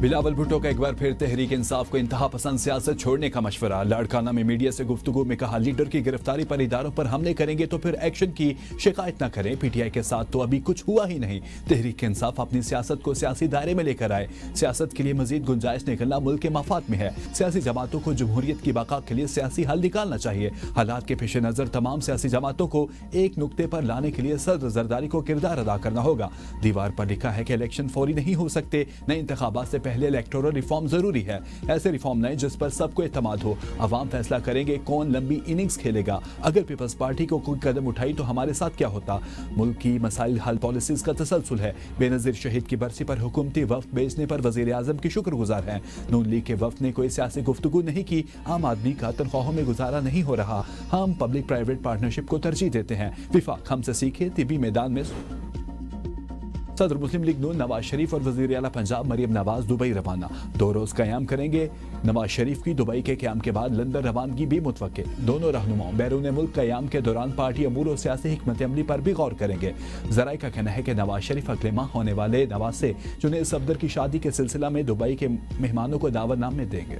बिलावल भुट्टो का एक बार फिर तहरीक इंसाफ को इंतहा पसंद सियासत छोड़ने का मशवरा। लाड़काना में मीडिया से गुफ्तगू में कहा, लीडर की गिरफ्तारी पर इदारों पर हमले करेंगे तो फिर एक्शन की शिकायत न करें। पीटीआई के साथ तो अभी कुछ हुआ ही नहीं। तहरीक इंसाफ अपनी सियासत को सियासी दायरे में लेकर आए। सियासत के लिए मजीद गुंजाइश निकलना मुल्क के मफाद में है। सियासी जमातों को जमहूरियत की बका के लिए सियासी हल निकालना चाहिए। हालात के पेश नजर तमाम सियासी जमातों को एक नुक्ते पर लाने के लिए सदर जरदारी को किरदार अदा करना होगा। दीवार पर लिखा है कि इलेक्शन फौरी नहीं हो सकते, नए इंतखाबात से पहले इलेक्टोरल रिफॉर्म जरूरी है। ऐसे रिफॉर्म लाएं जिस पर सबको एतमाद हो। अवाम फैसला करेंगे कौन लंबी इनिंग्स खेलेगा। अगर पीपल्स पार्टी को कोई कदम उठाई तो हमारे साथ क्या होता। मुल्क की मसाइल हल पॉलिसीज का तसलसल है। बेनजीर शहीद की बरसी पर हुकूमती वफ्द भेजने पर वजीर आजम की शुक्रगुजार हैं। नून लीग के वफ्द ने कोई सियासी गुफ्तगू नहीं की। आम आदमी का तनख्वाहों में गुजारा नहीं हो रहा। हम पब्लिक प्राइवेट पार्टनरशिप को तरजीह देते हैं। विफाक हमसे सीखे। तिबी मैदान में सदर मुस्लिम लीग नून नवाज शरीफ और वजीर आला पंजाब मरियम नवाज दुबई रवाना। 2 रोज कयाम करेंगे। नवाज शरीफ की दुबई के क्याम के बाद लंदन रवानगी भी मुतवक्के। दोनों रहनुमाओं बैरून मुल्क कयाम के दौरान पार्टी अमूर और सियासी हिकमत अमली पर भी गौर करेंगे। जराये का कहना है कि नवाज शरीफ अगले माह होने वाले नवासे जुनैद सफदर की शादी के सिलसिला में दुबई के मेहमानों को दावतनामे देंगे।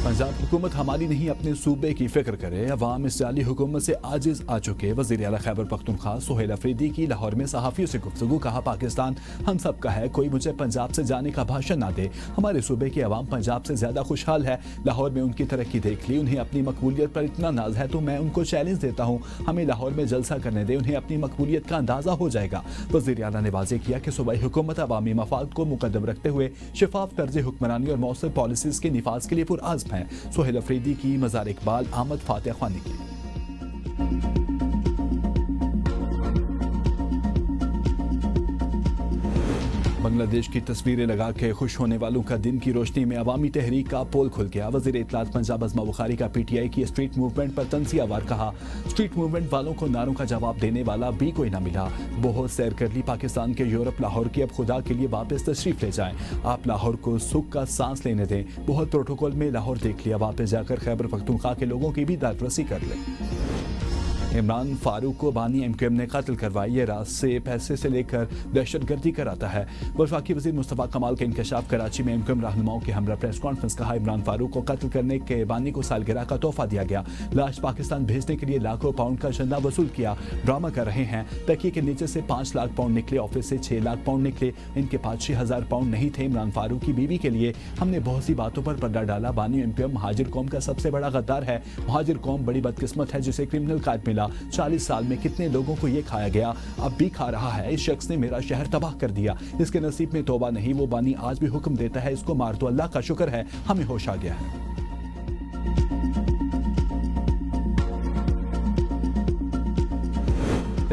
पंजाब हुकूमत हमारी नहीं अपने सूबे की फिक्र करे। अवाम इस जाली हुकूमत से आजिज आ चुके। वज़ीर आला खैबर पख्तूनख्वा सुहेल अफरीदी की लाहौर में सहाफ़ियों से गुफ्तगू। कहा, पाकिस्तान हम सब का है, कोई मुझे पंजाब से जाने का भाषण ना दे। हमारे सूबे की अवाम पंजाब से ज्यादा खुशहाल है। लाहौर में उनकी तरक्की देख ली। उन्हें अपनी मकबूलियत पर इतना नाज है तो मैं उनको चैलेंज देता हूँ, हमें लाहौर में जलसा करने दे, उन्हें अपनी मकबूलियत का अंदाजा हो जाएगा। वज़ीर आला ने वाज़ेह किया कि सूबाई हुकूमत अवामी मफाद को मुकद्दम रखते हुए शफाफ तर्ज हुक्मरानी और मौसर पॉलिसीज के निफाज के लिए पुरआज़्म है। सुहेल अफरीदी की मज़ार इकबाल आमद फातिहा ख्वानी की। बांग्लादेश की तस्वीरें लगा के खुश होने वालों का दिन की रोशनी में अवामी तहरीक का पोल खुल गया। वज़ीर इत्तलात पंजाब अज़मा बुखारी का पीटीआई की स्ट्रीट मूवमेंट पर तंज़ियावार कहा, स्ट्रीट मूवमेंट वालों को नारों का जवाब देने वाला भी कोई ना मिला। बहुत सैर कर ली पाकिस्तान के यूरोप लाहौर की, अब खुदा के लिए वापस तशरीफ ले जाएं। आप लाहौर को सुख का सांस लेने दें। बहुत प्रोटोकॉल में लाहौर देख लिया, वापस जाकर खैबर पख्तूनख्वा के लोगों की भी दादरसी कर लें। इमरान फारूक को बानी एमक्यूएम ने कत्ल करवाई। ये रात से पैसे से लेकर दहशतगर्दी कराता है। वफाकी वज़ीर मुस्तफ़ा कमाल के इंकशाफ। कराची में एमक्यूएम रहनुमाओं के हमरा प्रेस कॉन्फ्रेंस। कहा, इमरान फारूक को कत्ल करने के बानी को सालगिरह का तोहफा दिया गया। लाश पाकिस्तान भेजने के लिए लाखों पाउंड का चंदा वसूल किया। ड्रामा कर रहे हैं। तकिए के नीचे से 5 लाख पाउंड निकले, ऑफिस से 6 लाख पाउंड निकले। इनके पास 6,000 पाउंड नहीं थे। इमरान फारूक की बीवी के लिए हमने बहुत सी बातों पर पर्दा डाला। बानी एमक्यूएम महाजिर कौम का सबसे बड़ा गद्दार है। महाजिर कौम बड़ी बदकिस्मत है जिसे क्रिमिनल कार्ड मिला। 40 साल में कितने लोगों को ये खाया गया, अब भी खा रहा है। इस शख्स ने मेरा शहर तबाह कर दिया। इसके नसीब में तौबा नहीं। वो बानी आज भी हुक्म देता है, इसको मार दो। अल्लाह का शुक्र है हमें होश आ गया है।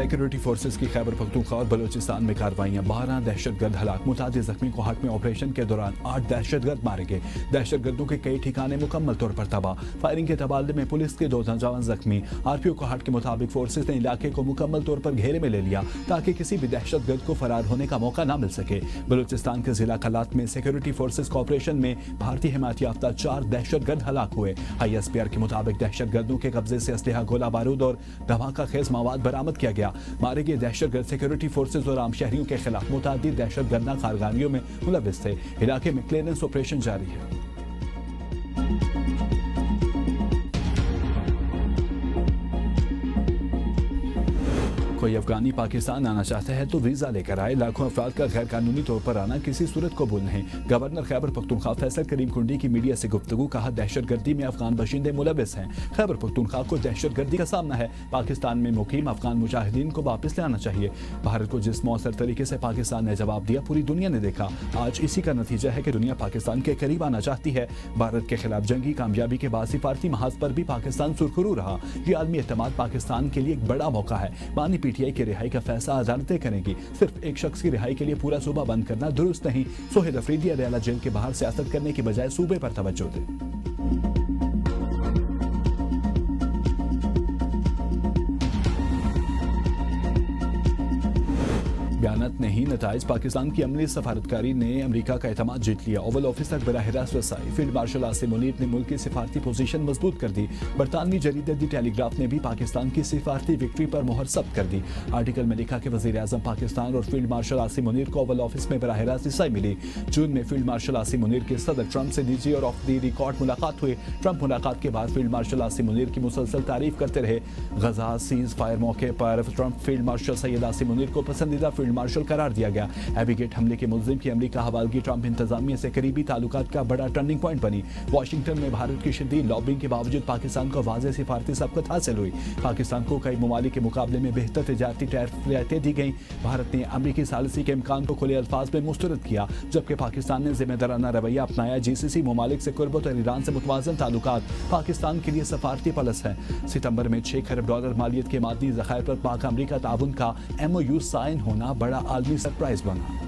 सिक्योरिटी फोर्सेस की खैबर पख्तूनख्वा और बलोचिस्तान में कार्रवाइयां। 12 दहशतगर्द हलाक। मुतादिद जख्मी। कोहाट में ऑपरेशन के दौरान 8 दहशतगर्द मारे गए। दहशतगर्दों के कई ठिकाने मुकम्मल तौर पर तबाह। फायरिंग के तबादले में पुलिस के 2 नौजवान जख्मी। आरपीओ कोहाट के मुताबिक फोर्सेस ने इलाके को मुकम्मल तौर पर घेरे में ले लिया ताकि किसी भी दहशतगर्द को फरार होने का मौका न मिल सके। बलोचिस्तान के जिला कलात में सिक्योरिटी फोर्सेस के ऑपरेशन में भारतीय हिमायत याफ्ता 4 दहशतगर्द हलाक हुए। ISPR के मुताबिक दहशतगर्दों के कब्जे से असलहा, गोला बारूद और धमाका खेज मवाद बरामद किया गया। मारे गए दहशतगर्द सिक्योरिटी फोर्सेज और आम शहरियों के खिलाफ मुतादिद दहशतगर्दा कारगारियों में मुलविस थे। इलाके में क्लियरेंस ऑपरेशन जारी है। कोई अफगानी पाकिस्तान आना चाहता है तो वीजा लेकर आए। लाखों अफराद का गैर कानूनी तौर पर आना किसी सूरत कबूल नहीं। गवर्नर खैबर पख्तूनख्वा फैसल करीम कुंडी की मीडिया से गुफ्तगू। कहा, दहशतगर्दी में अफगान बशिंदे मुलविस हैं। खैबर पख्तूनख्वा को दहशतगर्दी का सामना है। पाकिस्तान में मुकीम अफगान मुजाहिदीन को वापस ले आना चाहिए। भारत को जिस मौसर तरीके से पाकिस्तान ने जवाब दिया पूरी दुनिया ने देखा। आज इसी का नतीजा है कि दुनिया पाकिस्तान के करीब आना चाहती है। भारत के खिलाफ जंगी कामयाबी के बाद सिफारती महाज पर भी पाकिस्तान सुरखरू रहा। ये आलमी एतमाद पाकिस्तान के लिए एक बड़ा मौका है। बानी पीटीआई की रिहाई का फैसला अदालतें करेंगी। सिर्फ एक शख्स की रिहाई के लिए पूरा सूबा बंद करना दुरुस्त नहीं। सुहेल अफरीदी अदयाला जेल के बाहर सियासत करने की बजाय सूबे पर तवज्जो दे। बयान नहीं नताइज। पाकिस्तान की अमली सफारतकारी ने अमेरिका का एतमाद जीत लिया। ओवल ऑफिस तक बराह रास्त रसाई। फील्ड मार्शल आसिम मुनीर ने मुल्क की सिफारती पोजीशन मजबूत कर दी। बरतानवी जरीदे दी टेलीग्राफ ने भी पाकिस्तान की सिफारती विक्ट्री पर मोहर सब्त कर दी। आर्टिकल में लिखा कि वजीर आजम पाकिस्तान और फील्ड मार्शल आसिम मुनीर को ओवल ऑफिस में बराह रास्त रसाई मिली। जून में फील्ड मार्शल आसिम मुनीर के सदर ट्रंप से निजी और ऑफ द रिकॉर्ड मुलाकात हुई। ट्रंप मुलाकात के बाद फील्ड मार्शल आसिम मुनीर की मुसलसल तारीफ करते रहे। गजा सीज फायर मौके पर Trump field marshal Syed Asim Munir को पसंदीदा फील्ड मार्शल करार दिया गया। एबीगेट हमले के मुल्जिम की अमरीका हवालगी ट्रंप इंतजामिया से करीबी ताल्लुकात का बड़ा टर्निंग पॉइंट बनी। वाशिंगटन में भारत की शदीद लॉबिंग के बावजूद पाकिस्तान को वाज़ेह सिफारती सबकत हासिल हुई। पाकिस्तान को कई ममालिक के मुकाबले में बेहतर तिजारती टैरिफ रियायतें दी गईं। भारत ने अमरीकी सालिसी के इम्कान को खुले अल्फाज में मुस्तरद किया, जबकि पाकिस्तान ने जिम्मेदाराना रवैया अपनाया। जीसीसी ममालिक से कुर्बत और ईरान से मुतवाज़न ताल्लुकात पाकिस्तान के लिए सफारती प्लस है। सितंबर में $6 खरब मालियत के मादी ज़खायर पर पाक अमरीका ताउन का MOU साइन होना बड़ा आलमी सरप्राइज बना।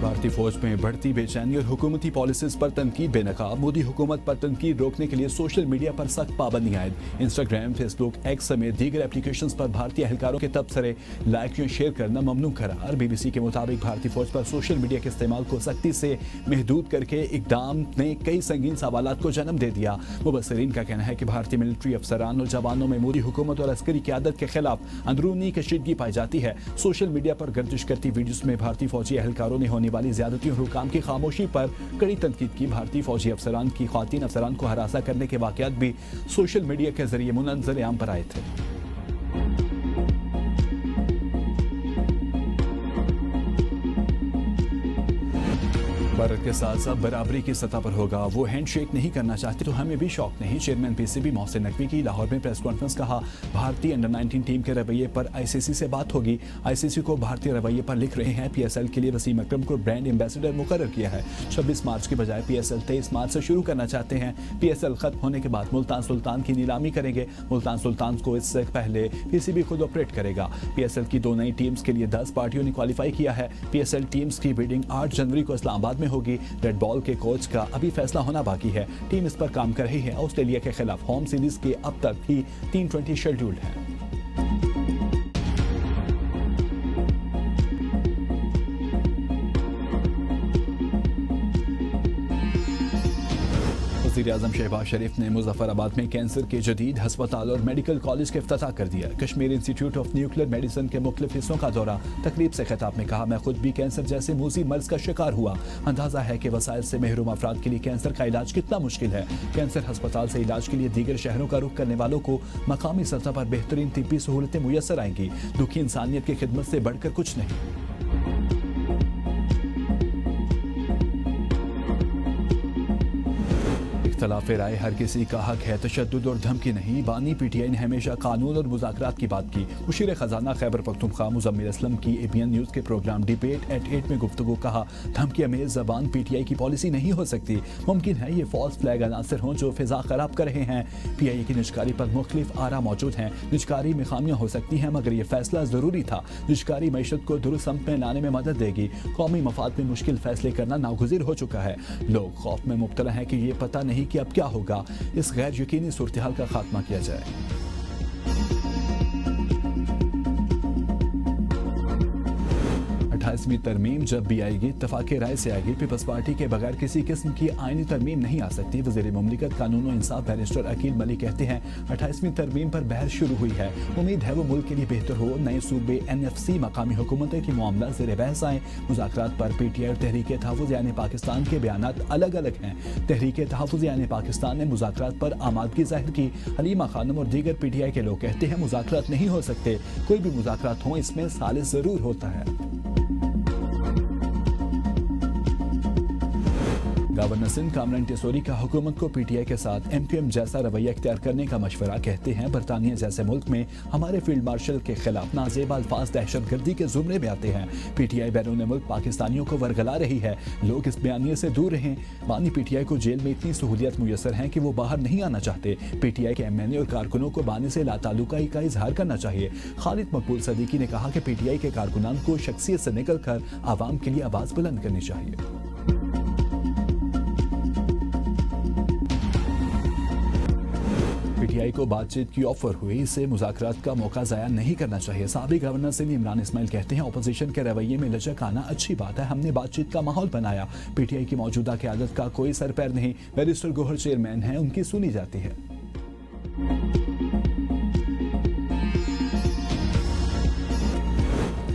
भारतीय फौज में बढ़ती बेचैनी और हुकूमती पॉलिसीज पर तनकीद बेनकाब। मोदी हुकूमत पर तनकीद रोकने के लिए सोशल मीडिया पर सख्त पाबंदी आयद। इंस्टाग्राम, फेसबुक, एक्स समेत दीगर एप्लीकेशंस पर भारतीय एहलकारों के तबसरे, लाइक या शेयर करना ममनू करार। BBC के मुताबिक भारतीय फौज पर सोशल मीडिया के इस्तेमाल को सख्ती से महदूद करके इकदाम ने कई संगीन सवालात को जन्म दे दिया। मुबसरीन का कहना है कि भारतीय मिलिट्री अफसरान और जवानों में मोदी हुकूमत और अस्करी क़यादत के खिलाफ अंदरूनी कशीदगी पाई जाती है। सोशल मीडिया पर गर्दिश करती वीडियोस में भारतीय फौजी एहलकारों ने होने वाली ज्यादती और हुकाम की खामोशी पर कड़ी तनकीद की। भारतीय फौजी अफसरान की ख्वातीन अफसरान को हरासा करने के वाकयात भी सोशल मीडिया के जरिए मुनज़्ज़र आम पर आए थे। भारत के साथ साथ बराबरी की सतह पर होगा। वो हैंडशेक नहीं करना चाहते तो हमें भी शौक नहीं। चेयरमैन PCB मोहसिन नकवी की लाहौर में प्रेस कॉन्फ्रेंस। कहा, भारतीय अंडर-19 टीम के रवैये पर ICC से बात होगी। ICC को भारतीय रवैये पर लिख रहे हैं। PSL के लिए वसीम अकरम को ब्रांड एम्बेसडर मुकर्रर किया है। 26 मार्च के बजाय PSL 23 मार्च से शुरू करना चाहते हैं। PSL खत्म होने के बाद मुल्तान सुल्तान की नीलामी करेंगे। मुल्तान सुल्तान को इससे पहले PCB खुद ऑपरेट करेगा। PSL की 2 नई टीम्स के लिए 10 पार्टियों ने क्वालिफाई किया है। PSL टीम्स की बिडिंग 8 जनवरी को इस्लामाबाद में होगी। रेड बॉल के कोच का अभी फैसला होना बाकी है। टीम इस पर काम कर रही है। ऑस्ट्रेलिया के खिलाफ होम सीरीज के अब तक भी 3 T20 शेड्यूल्ड हैं। वज़ीर-ए-आज़म शहबाज शरीफ ने मुज़फ़्फ़राबाद में कैंसर के जदीद हस्पताल और मेडिकल कॉलेज का इफ्तिताह कर दिया। Kashmir institute of nuclear medicine के मुख्तलिफ हिस्सों का दौरा। तकरीब से खिताब में कहा, मैं खुद भी कैंसर जैसे मूजी मर्ज का शिकार हुआ। अंदाज़ा है कि वसाइल से महरूम अफराद के लिए कैंसर का इलाज कितना मुश्किल है। कैंसर हस्पताल से इलाज के लिए दीगर शहरों का रुख करने वालों को मकामी सतह पर बेहतरीन तिब्बी सहूलतें मुयसर आएंगी। दुखी इंसानियत की खिदमत से बढ़कर कुछ नहीं। इख्तलाफ राय हर किसी का हक है, तशद्दुद और धमकी नहीं। बानी PTI ने हमेशा कानून और मुज़ाकरात की बात की। मुशीर खजाना खैबर पख्तूनख्वा मुज़म्मिल असलम की ABN न्यूज़ के प्रोग्राम डिबेट एट 8 में गुफ्तगू। कहा, धमकी अमेज़ ज़बान PTI की पॉलिसी नहीं हो सकती। मुमकिन है ये फॉल्स फ्लैग अनासर हों जो फिजा खराब कर रहे हैं। PIA की निजकारी पर मुख्तलिफ आरा मौजूद हैं। निजकारी में खामियां हो सकती हैं, मगर ये फैसला ज़रूरी था। निजकारी मईशत को दुरुस्त समत में लाने में मदद देगी। कौमी मफाद में मुश्किल फैसले करना नागुज़िर हो चुका है। लोग खौफ में मुब्तला हैं कि ये पता नहीं कि अब क्या होगा। इस गैर यकीनी सूरत-ए-हाल का खात्मा किया जाए। 28वीं तरमीम जब भी आएगी इत्तफाक़ राय से आएगी। पीपल्स पार्टी के बगैर किसी किस्म की आईनी तरमीम नहीं आ सकती। वज़ीर मुमलिकत कानून और इंसाफ बैरिस्टर अकील मलिक कहते हैं, 28वीं तरमीम पर बहस शुरू हुई है। उम्मीद है वो मुल्क के लिए बेहतर हो। नए सूबे NFC मकामी हुकूमतें की मामला ज़ेर बहस आए। मुज़ाकरात पर PTI और तहरीक तहफ़्फ़ुज़ यानी पाकिस्तान के बयानात अलग अलग हैं। तहरीक तहफ़्फ़ुज़ यानी पाकिस्तान ने मुज़ाकरात पर आमादगी ज़ाहिर की। हलीमा खानम और दीगर PTI के लोग कहते हैं मुज़ाकरात नहीं हो सकते। कोई भी मुज़ाकरात हो, इसमें सालिस ज़रूर होता है। गवर्नर सिंध कामरान टेसोरी का हुकूमत को PTI के साथ MQM जैसा रवैया इख्तियार करने का मशवरा। कहते हैं, बरतानिया जैसे मुल्क में हमारे फील्ड मार्शल के खिलाफ नाजेब अल्फाज दहशतगर्दी के जुमरे में आते हैं। PTI बैरून मुल्क पाकिस्तानियों को वरगला रही है। लोग इस बयानिए से दूर रहें। बानी PTI को जेल में इतनी सहूलियत मुयसर हैं कि वो बाहर नहीं आना चाहते। PTI के MNA और कारकुनों को बानी से लाताल्लुकाई का इजहार करना चाहिए। खालिद मकबूल सदीकी ने कहा कि PTI के कारकुनान को शख्सियत से निकल कर आवाम के लिए आवाज़ बुलंद करनी चाहिए। पीटीआई को बातचीत की ऑफर हुई, इसे मुज़ाकरात का मौका ज़ाया नहीं करना चाहिए। साबिक गवर्नर सिंध इमरान इस्माइल कहते हैं, ऑपोजिशन के रवैये में लचक आना अच्छी बात है, हमने बातचीत का माहौल बनाया। पीटीआई की मौजूदा क़यादत का कोई सर पैर नहीं, बैरिस्टर गोहर चेयरमैन हैं, उनकी सुनी जाती है।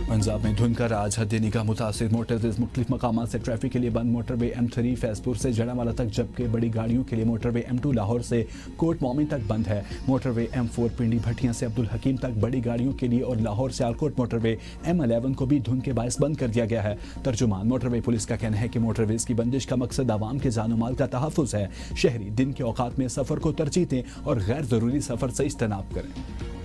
पंजाब में धुंध का राज, हद निगाह मुतासिर, मोटरवेज मुख्तलिफ मकामात से ट्रैफिक के लिए बंद। मोटरवे M3 फैजपुर से जड़ावाला तक, जबकि बड़ी गाड़ियों के लिए मोटरवे M2 लाहौर से कोट मोमिन तक बंद है। मोटरवे M4 पिंडी भट्टियां से अब्दुल हकीम तक बड़ी गाड़ियों के लिए और लाहौर से आलकोट मोटरवे M11 को भी धुंध के बायस बंद कर दिया गया है। तर्जुमान मोटरवे पुलिस का कहना है कि मोटरवेज की बंदिश का मकसद आवाम के जान माल का तहफ़्फ़ुज़ है। शहरी दिन के औकात में सफ़र को तरजीह दें और गैर ज़रूरी सफ़र से इज्तनाब करें।